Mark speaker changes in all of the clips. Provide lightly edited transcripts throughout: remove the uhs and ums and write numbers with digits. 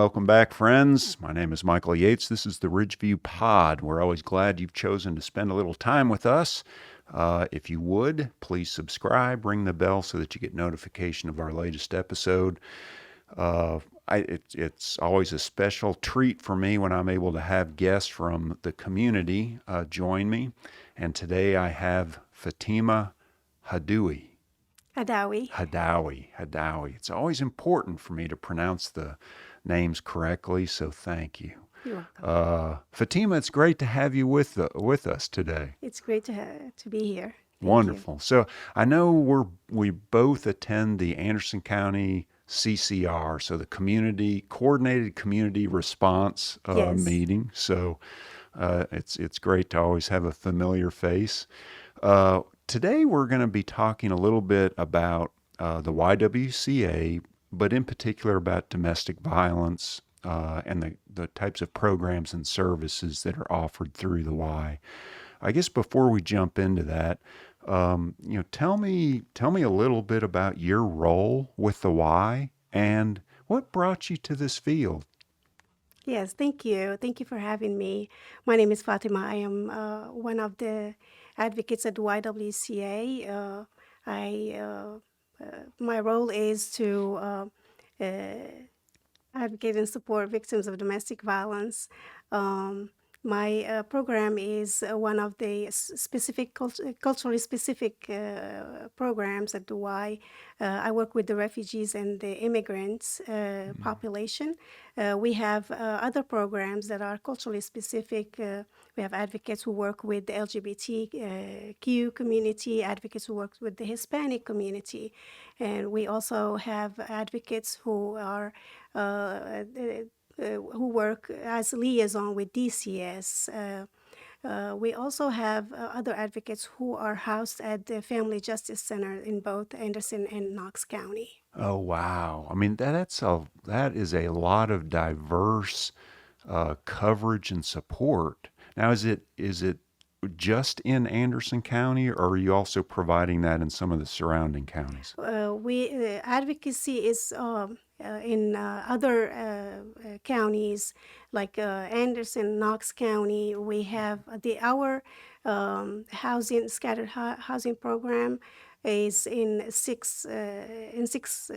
Speaker 1: welcome back, friends. My name is Michael Yates. This is the Ridgeview Pod. We're always glad you've chosen to spend a little time with us. If you would, please subscribe, ring the bell so that you get notification of our latest episode. It's always a special treat for me when I'm able to have guests from the community join me. And today I have Fatima Ahdaoui. Ahdaoui. It's always important for me to pronounce the names correctly, so thank you.
Speaker 2: You're welcome.
Speaker 1: Fatima, it's great to have you with us today.
Speaker 2: It's great to be here. Thank
Speaker 1: Wonderful.
Speaker 2: you.
Speaker 1: So I know we both attend the Anderson County CCR, so the Coordinated Community Response
Speaker 2: Yes.
Speaker 1: meeting. So it's great to always have a familiar face. Today we're going to be talking a little bit about the YWCA, but in particular about domestic violence and the types of programs and services that are offered through the Y. I guess before we jump into that, tell me a little bit about your role with the Y and what brought you to this field.
Speaker 2: Yes, thank you. Thank you for having me. My name is Fatima. I am one of the advocates at YWCA. My role is to advocate and support victims of domestic violence. My program is one of the culturally specific programs at the Y. I work with the refugees and the immigrants population. We have other programs that are culturally specific. We have advocates who work with the LGBTQ community, advocates who work with the Hispanic community, and we also have advocates who are who work as liaison with DCS. We also have other advocates who are housed at the Family Justice Center in both Anderson and Knox County.
Speaker 1: Oh, wow. I mean, that is a lot of diverse coverage and support. Now, is it just in Anderson County, or are you also providing that in some of the surrounding counties?
Speaker 2: Advocacy is in other counties like Anderson, Knox County. We have our scattered housing program is in six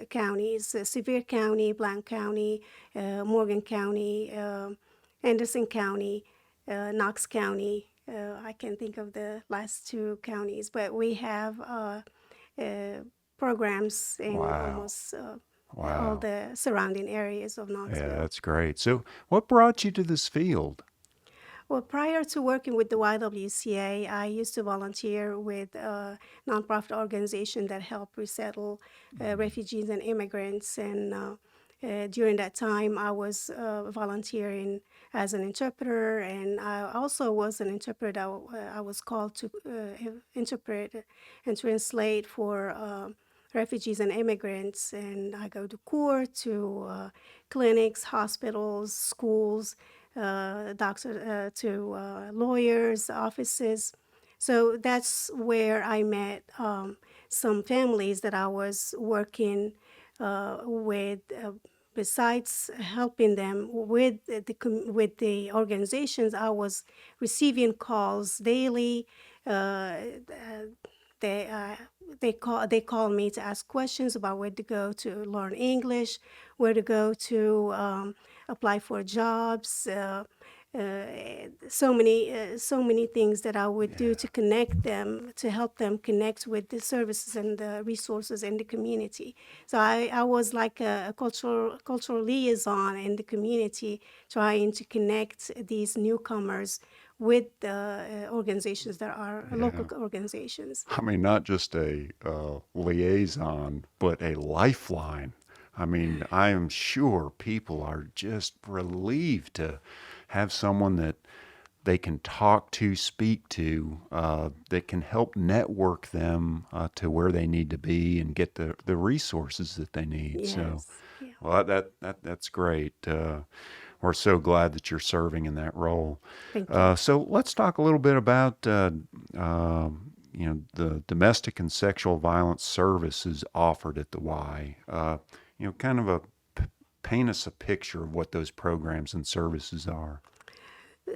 Speaker 2: counties: Sevier County, Blount County, Morgan County, Anderson County, Knox County. I can't think of the last two counties, but we have programs in almost all the surrounding areas of Knoxville.
Speaker 1: Yeah, that's great. So what brought you to this field?
Speaker 2: Well, prior to working with the YWCA, I used to volunteer with a nonprofit organization that helped resettle refugees and immigrants. And during that time, I was volunteering as an interpreter, and I also was an interpreter. I was called to interpret and translate for refugees and immigrants, and I go to court, to clinics, hospitals, schools, doctors, to lawyers' offices. So that's where I met some families that I was working with. Besides helping them with the organizations, I was receiving calls daily. They call me to ask questions about where to go to learn English, where to go to apply for jobs. So many things that I would do to connect them, to help them connect with the services and the resources in the community. So I was like a cultural liaison in the community, trying to connect these newcomers with the organizations that are local organizations.
Speaker 1: I mean, not just a liaison, but a lifeline. I mean, I am sure people are just relieved to have someone that they can talk to, speak to, that can help network them to where they need to be and get the resources that they need.
Speaker 2: Yes.
Speaker 1: So,
Speaker 2: Yeah.
Speaker 1: well, that's great. We're so glad that you're serving in that role.
Speaker 2: Thank you.
Speaker 1: So let's talk a little bit about the domestic and sexual violence services offered at the Y. Kind of a paint us a picture of what those programs and services are.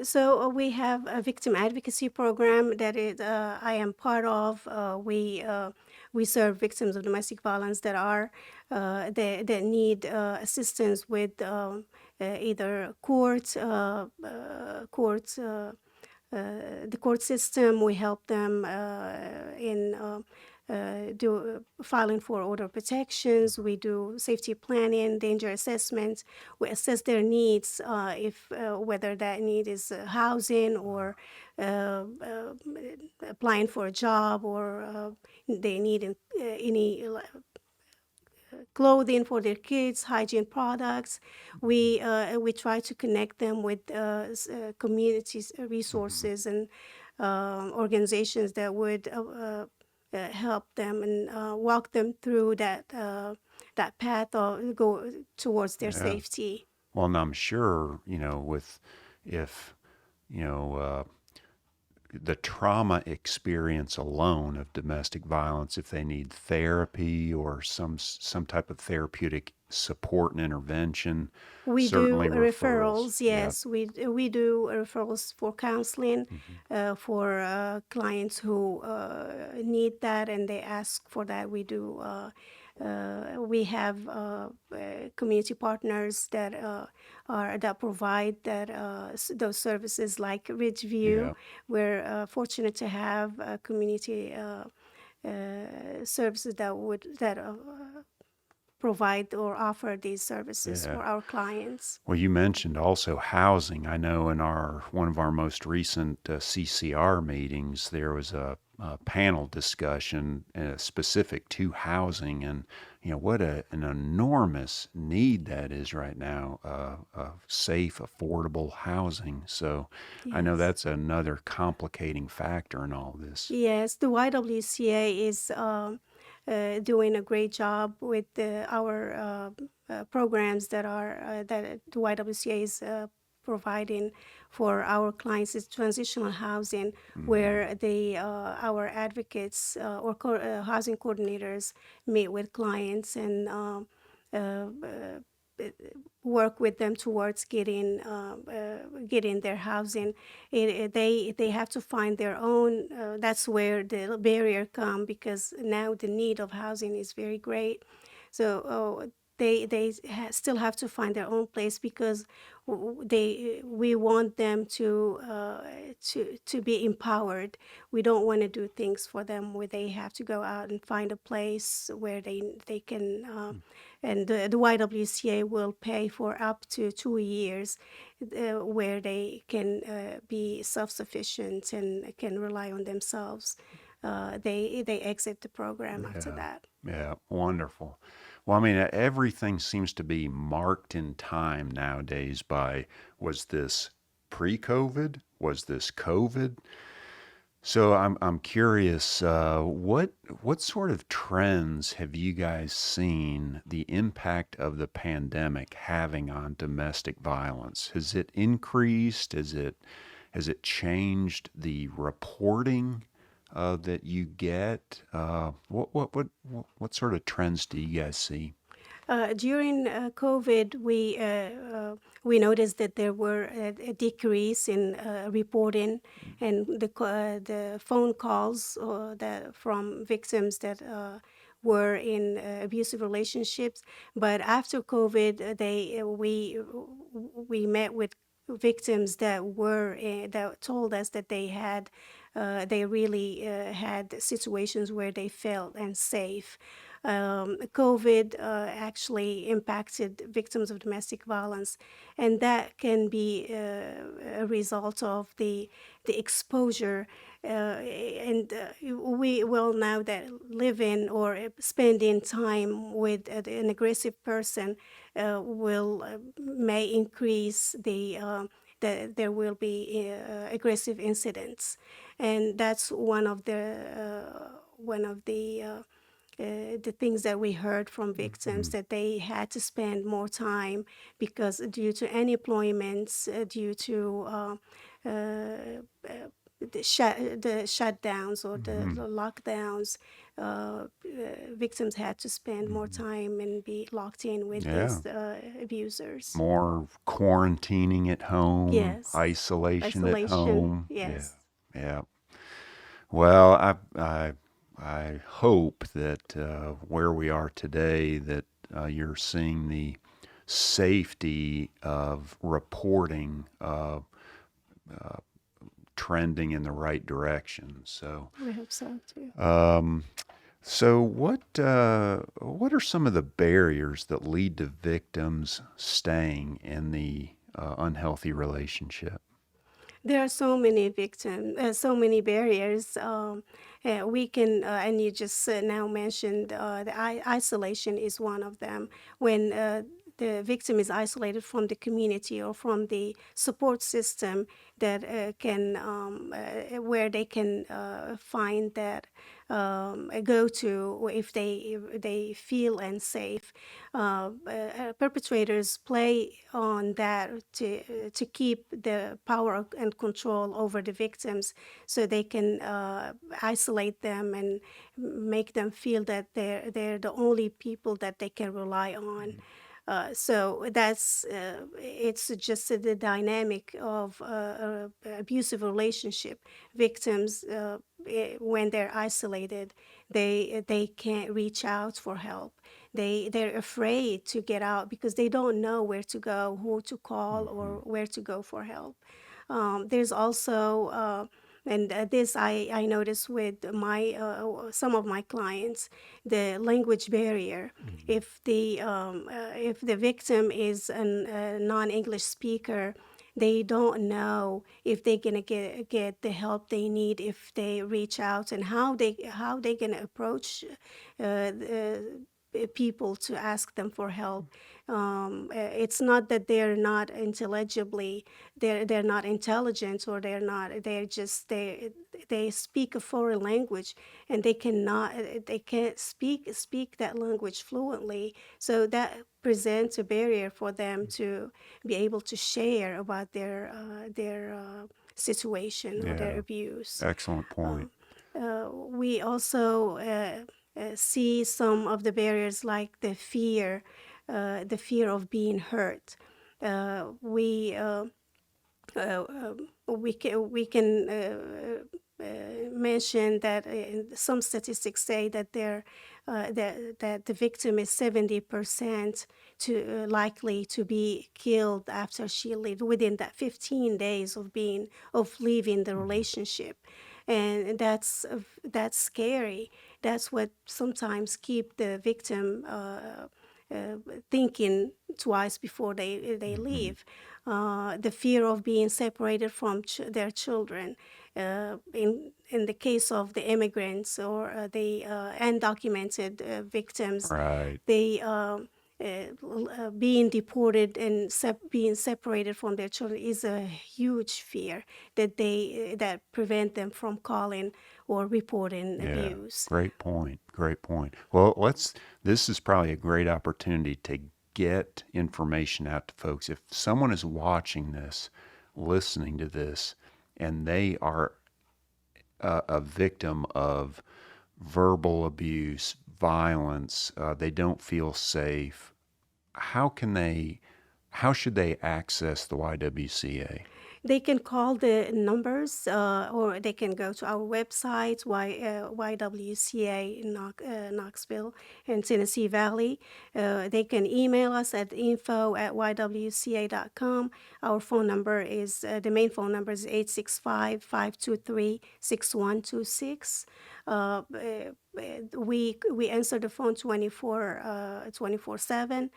Speaker 2: So we have a victim advocacy program that I am part of. We serve victims of domestic violence that need assistance with either the court system. We help them in do filing for order of protections. We do safety planning, danger assessments. We assess their needs, if whether that need is housing or uh, uh, applying for a job, or they need any clothing for their kids, hygiene products. We try to connect them with communities,
Speaker 1: Mhm.
Speaker 2: resources, and organizations that would help them and walk them through that path or go towards their
Speaker 1: Yeah.
Speaker 2: safety.
Speaker 1: Well, and I'm sure, with if, you know, the trauma experience alone of domestic violence, if they need therapy or some type of therapeutic support and intervention,
Speaker 2: We
Speaker 1: certainly
Speaker 2: do
Speaker 1: referrals.
Speaker 2: referrals,
Speaker 1: Yeah.
Speaker 2: yes. We do referrals for counseling
Speaker 1: Hmm.
Speaker 2: for clients who need that and they ask for that. We have community partners that provide those services, like Ridgeview.
Speaker 1: Yeah.
Speaker 2: We're fortunate to have community services that provide or offer these services
Speaker 1: Yeah.
Speaker 2: for our clients.
Speaker 1: Well, you mentioned also housing. I know in our one of our most recent CCR meetings, there was a panel discussion specific to housing, and what an enormous need that is right now of safe, affordable housing. So, I know
Speaker 2: Yes.
Speaker 1: that's another complicating factor in all this.
Speaker 2: Yes, the YWCA is doing a great job with our programs that the YWCA is providing for our clients. Is transitional housing,
Speaker 1: Hmm.
Speaker 2: where our advocates housing coordinators meet with clients and uh, work with them towards getting their housing. They have to find their own. That's where the barrier come, because now the need of housing is very great. So still have to find their own place, because we want them to be empowered. We don't want to do things for them where they have to go out and find a place where they can. And the YWCA will pay for up to 2 years where they can be self-sufficient and can rely on themselves. They exit the program after
Speaker 1: Yeah,
Speaker 2: that.
Speaker 1: yeah, wonderful. Well, I mean, everything seems to be marked in time nowadays by, was this pre-COVID? Was this COVID? So I'm curious, what sort of trends have you guys seen the impact of the pandemic having on domestic violence? Has it increased? Has it changed the reporting that you get? What sort of trends do you guys see?
Speaker 2: During COVID, we noticed that there were a decrease in reporting and the phone calls from victims that were in abusive relationships. But after COVID, we met with victims that told us that they really had situations where they felt unsafe. COVID actually impacted victims of domestic violence, and that can be a result of the exposure. We will now that living or spending time with an aggressive person will may increase that there will be aggressive incidents, and that's one of the things that we heard from victims,
Speaker 1: Mhm.
Speaker 2: that they had to spend more time because due to unemployment, due to uh, the shutdowns or the
Speaker 1: Mhm.
Speaker 2: lockdowns, victims had to spend more time and be locked in with
Speaker 1: Yeah.
Speaker 2: these abusers.
Speaker 1: More quarantining at home,
Speaker 2: Yes,
Speaker 1: isolation at
Speaker 2: isolation.
Speaker 1: home. Yeah.
Speaker 2: Yes.
Speaker 1: Yeah. Well, I hope that where we are today, that you're seeing the safety of reporting trending in the right direction.
Speaker 2: We hope so too.
Speaker 1: So what are some of the barriers that lead to victims staying in the unhealthy relationship?
Speaker 2: There are so many victims, so many barriers. We can, and you just now mentioned isolation is one of them. When the victim is isolated from the community or from the support system that can, where they can find that go to if they feel unsafe. Perpetrators play on that to keep the power and control over the victims, so they can isolate them and make them feel that they're the only people that they can rely on. So that's it's just the dynamic of abusive relationship. Victims, when they're isolated, they can't reach out for help. They're afraid to get out because they don't know where to go, who to call, or where to go for help. There's also and this I notice with my some of my clients, the language barrier. If the victim is a non-English speaker, they don't know if they're gonna get the help they need if they reach out, and how they gonna approach people to ask them for help. It's not that they're not intelligibly, they're not intelligent, or they're just they speak a foreign language, and they can't speak that language fluently. So that presents a barrier for them to be able to share about their situation or their
Speaker 1: Yeah,
Speaker 2: abuse.
Speaker 1: excellent point.
Speaker 2: We also see some of the barriers, like the fear of being hurt. We we can mention that some statistics say that that the victim is 70% to likely to be killed after she lived within that 15 days of leaving the relationship. And that's scary. That's what sometimes keep the victim thinking twice before they
Speaker 1: Hmm.
Speaker 2: leave. The fear of being separated from their children. In the case of the immigrants or the undocumented victims,
Speaker 1: Right.
Speaker 2: they being deported and being separated from their children is a huge fear that prevent them from calling or reporting
Speaker 1: Yeah.
Speaker 2: abuse.
Speaker 1: Great point. Great point. Well, this is probably a great opportunity to get information out to folks. If someone is watching this, listening to this, and they are a victim of verbal abuse, violence, they don't feel safe, how can how should they access the YWCA?
Speaker 2: They can call the numbers, or they can go to our website, YWCA in Knoxville and Tennessee Valley. They can email us at info@ywca.com. Our phone number is, the main phone number is 865-523-6126. We answer the phone 24/7.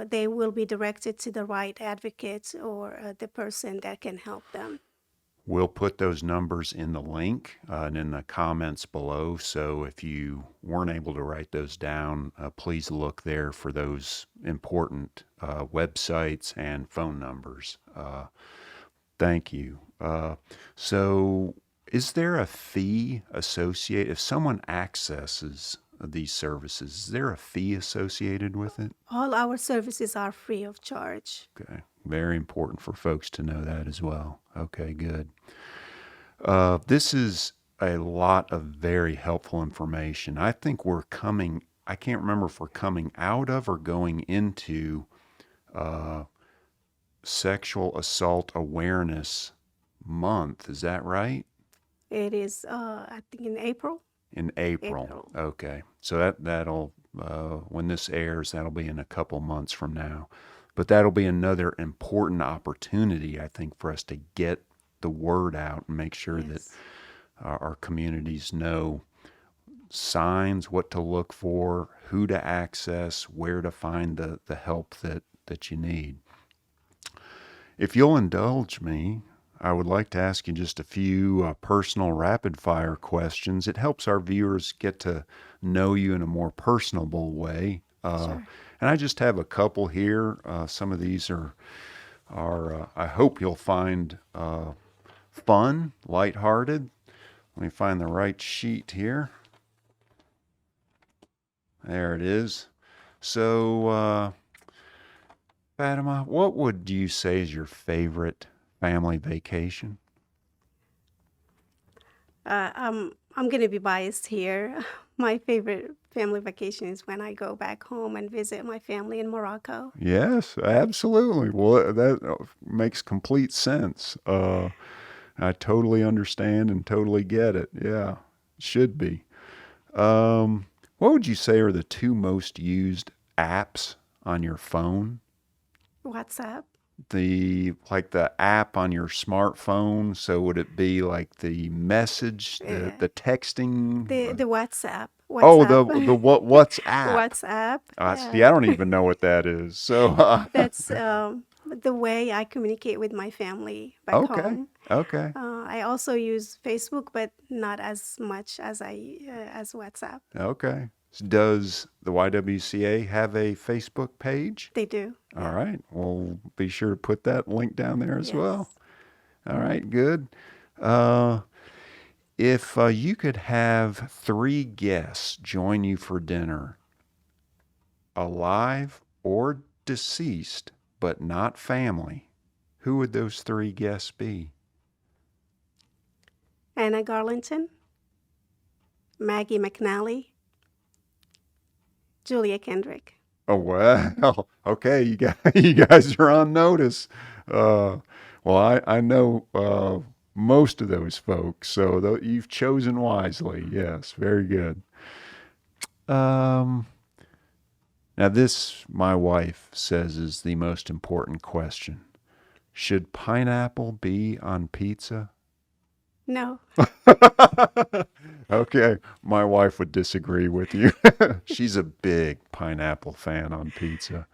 Speaker 2: They will be directed to the right advocate or the person that can help them.
Speaker 1: We'll put those numbers in the link and in the comments below. So if you weren't able to write those down, please look there for those important websites and phone numbers. Thank you. So, is there a fee associated if someone accesses these services? Is there a fee associated with it?
Speaker 2: All our services are free of charge.
Speaker 1: Okay, very important for folks to know that as well. Okay, good. This is a lot of very helpful information. I think I can't remember if we're coming out of or going into uh, Sexual Assault Awareness Month. Is that right?
Speaker 2: It is, I think, in April.
Speaker 1: In April.
Speaker 2: April.
Speaker 1: Okay. So that'll when this airs, that'll be in a couple months from now. But that'll be another important opportunity, I think, for us to get the word out and make sure that
Speaker 2: Yes.
Speaker 1: our communities know signs, what to look for, who to access, where to find the help that you need. If you'll indulge me, I would like to ask you just a few personal rapid fire questions. It helps our viewers get to know you in a more personable way.
Speaker 2: Sure.
Speaker 1: And I just have a couple here. Some of these are I hope you'll find fun, lighthearted. Let me find the right sheet here. There it is. So, Fatima, what would you say is your favorite family vacation?
Speaker 2: I'm going to be biased here. My favorite family vacation is when I go back home and visit my family in Morocco.
Speaker 1: Yes, absolutely. Well, that makes complete sense. I totally understand and totally get it. Yeah, should be. What would you say are the two most used apps on your phone?
Speaker 2: WhatsApp,
Speaker 1: The app on your smartphone. So would it be like the message, the
Speaker 2: uh,
Speaker 1: the texting?
Speaker 2: the WhatsApp,
Speaker 1: Oh,
Speaker 2: WhatsApp,
Speaker 1: WhatsApp.
Speaker 2: WhatsApp.
Speaker 1: See, I don't even know what that is. So
Speaker 2: That's the way I communicate with my family back
Speaker 1: okay,
Speaker 2: home.
Speaker 1: okay,
Speaker 2: I also use Facebook, but not as much as WhatsApp.
Speaker 1: okay. Does the YWCA have a Facebook page?
Speaker 2: They do.
Speaker 1: All
Speaker 2: Yeah.
Speaker 1: right. Well, be sure to put that link down there as well.
Speaker 2: Yes.
Speaker 1: All right, good. Uh, if you could have three guests join you for dinner, alive or deceased, but not family, who would those three guests be?
Speaker 2: Anna Garlington, Maggie McNally, Julia Kendrick.
Speaker 1: Oh, well, okay, you guys are on notice. Well, I know most of those folks, so you've chosen wisely. Yes, very good. Um, Now, this, my wife says, is the most important question. Should pineapple be on pizza?
Speaker 2: No.
Speaker 1: Okay, my wife would disagree with you. She's a big pineapple fan on pizza.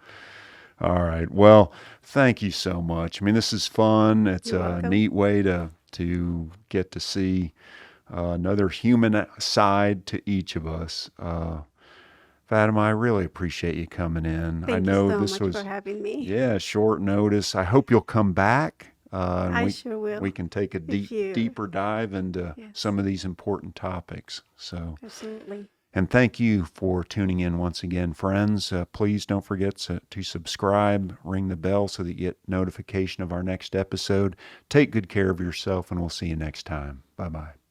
Speaker 1: All right. Well, thank you so much. I mean, this is fun. It's
Speaker 2: You're
Speaker 1: a
Speaker 2: welcome.
Speaker 1: neat way to get to see another human side to each of us. Fatima, I really appreciate you coming in. I
Speaker 2: Thank you
Speaker 1: know
Speaker 2: so
Speaker 1: this
Speaker 2: much for
Speaker 1: was,
Speaker 2: having me.
Speaker 1: yeah, short notice. I hope you'll come back and
Speaker 2: I
Speaker 1: we
Speaker 2: sure
Speaker 1: we
Speaker 2: will.
Speaker 1: can take a
Speaker 2: If you,
Speaker 1: deeper dive into
Speaker 2: yes,
Speaker 1: some of these important topics. So,
Speaker 2: absolutely.
Speaker 1: and thank you for tuning in once again, friends. Please don't forget to subscribe, ring the bell so that you get notification of our next episode. Take good care of yourself, and we'll see you next time. Bye bye.